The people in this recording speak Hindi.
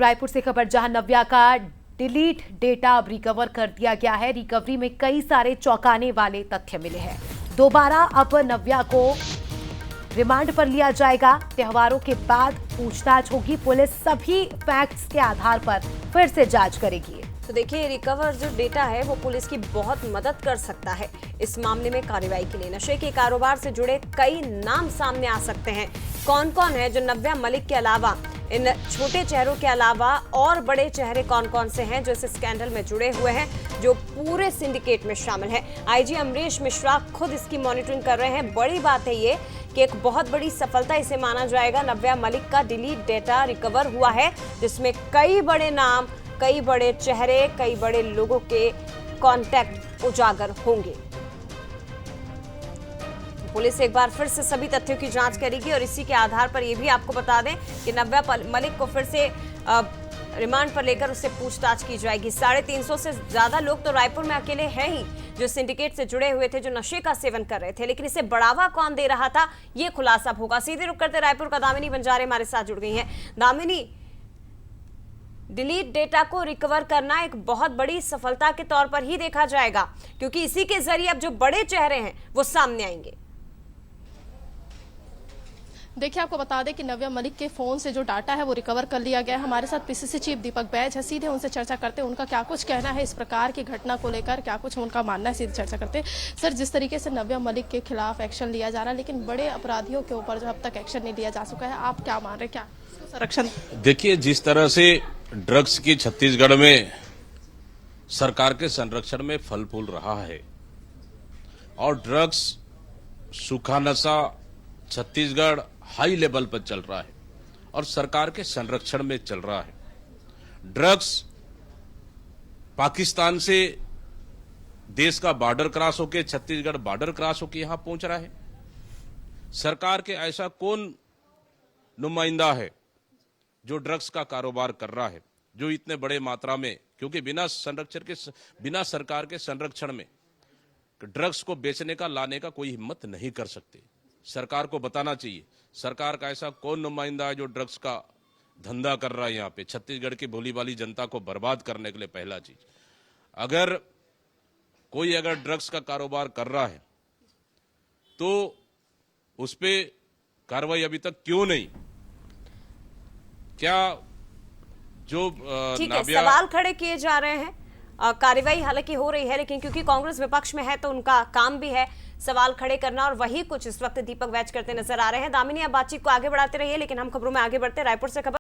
रायपुर से खबर, जहां नव्या का डिलीट डेटा अब रिकवर कर दिया गया है। रिकवरी में कई सारे चौंकाने वाले तथ्य मिले हैं। दोबारा अब नव्या को रिमांड पर लिया जाएगा। त्योहारों के बाद पूछताछ होगी। पुलिस सभी फैक्ट्स के आधार पर फिर से जांच करेगी। तो देखिए, रिकवर जो डेटा है वो पुलिस की बहुत मदद कर सकता है इस मामले में कार्रवाई के लिए। नशे के कारोबार से जुड़े कई नाम सामने आ सकते हैं। कौन कौन है जो नव्या मलिक के अलावा, इन छोटे चेहरों के अलावा और बड़े चेहरे कौन कौन से हैं जो इस स्कैंडल में जुड़े हुए हैं, जो पूरे सिंडिकेट में शामिल है। आईजी अमरीश मिश्रा खुद इसकी मॉनिटरिंग कर रहे हैं। बड़ी बात है ये कि एक बहुत बड़ी सफलता इसे माना जाएगा। नव्या मलिक का डिलीट डेटा रिकवर हुआ है, जिसमें कई बड़े नाम, कई बड़े चेहरे, कई बड़े लोगों के कॉन्टैक्ट उजागर होंगे। पुलिस एक बार फिर से सभी तथ्यों की जांच करेगी और इसी के आधार पर यह भी आपको बता दें कि नव्या मलिक को फिर से रिमांड पर लेकर उससे पूछताछ की जाएगी। 350 से ज्यादा लोग तो रायपुर में अकेले हैं ही जो सिंडिकेट से जुड़े हुए थे, जो नशे का सेवन कर रहे थे, लेकिन इसे बढ़ावा कौन दे रहा था, ये खुलासा होगा। सीधे रुक करते रायपुर का दामिनी बंजारे हमारे साथ जुड़ गई हैं। दामिनी, डिलीट डेटा को रिकवर करना एक बहुत बड़ी सफलता के तौर पर ही देखा जाएगा, क्योंकि इसी के जरिए अब जो बड़े चेहरे हैं वो सामने आएंगे। देखिए, आपको बता दें कि नव्या मलिक के फोन से जो डाटा है वो रिकवर कर लिया गया है। हमारे साथ पीसीसी चीफ दीपक बैज है, सीधे उनसे चर्चा करते हैं। उनका क्या कुछ कहना है इस प्रकार की घटना को लेकर, क्या कुछ उनका मानना है, सीधे चर्चा करते हैं। सर, जिस तरीके से नव्या मलिक के खिलाफ एक्शन लिया जा रहा है, लेकिन बड़े अपराधियों के ऊपर जो अब तक एक्शन नहीं लिया जा सका है, आप क्या मान रहे हैं, क्या संरक्षण? देखिए, जिस तरह से ड्रग्स की छत्तीसगढ़ में सरकार के संरक्षण में फल फूल रहा है और ड्रग्स सूखा नशा छत्तीसगढ़ हाई लेवल पर चल रहा है और सरकार के संरक्षण में चल रहा है। ड्रग्स पाकिस्तान से देश का बॉर्डर क्रॉस होकर, छत्तीसगढ़ बॉर्डर क्रॉस होकर यहां पहुंच रहा है। सरकार के ऐसा कौन नुमाइंदा है जो ड्रग्स का कारोबार कर रहा है, जो इतने बड़े मात्रा में, क्योंकि बिना सरकार के संरक्षण में ड्रग्स को बेचने का, लाने का कोई हिम्मत नहीं कर सकते। सरकार को बताना चाहिए, सरकार का ऐसा कौन नुमाइंदा है जो ड्रग्स का धंधा कर रहा है यहाँ पे, छत्तीसगढ़ की भोली भाली जनता को बर्बाद करने के लिए। पहला चीज, अगर कोई ड्रग्स का कारोबार कर रहा है तो उस पे कार्रवाई अभी तक क्यों नहीं? क्या जो ठीक है, सवाल खड़े किए जा रहे हैं। कार्रवाई हालांकि हो रही है, लेकिन क्योंकि कांग्रेस विपक्ष में है तो उनका काम भी है सवाल खड़े करना, और वही कुछ इस वक्त दीपक बैज करते नजर आ रहे हैं। दामिनी, आप बातचीत को आगे बढ़ाते रहिए, लेकिन हम खबरों में आगे बढ़ते। रायपुर से खबर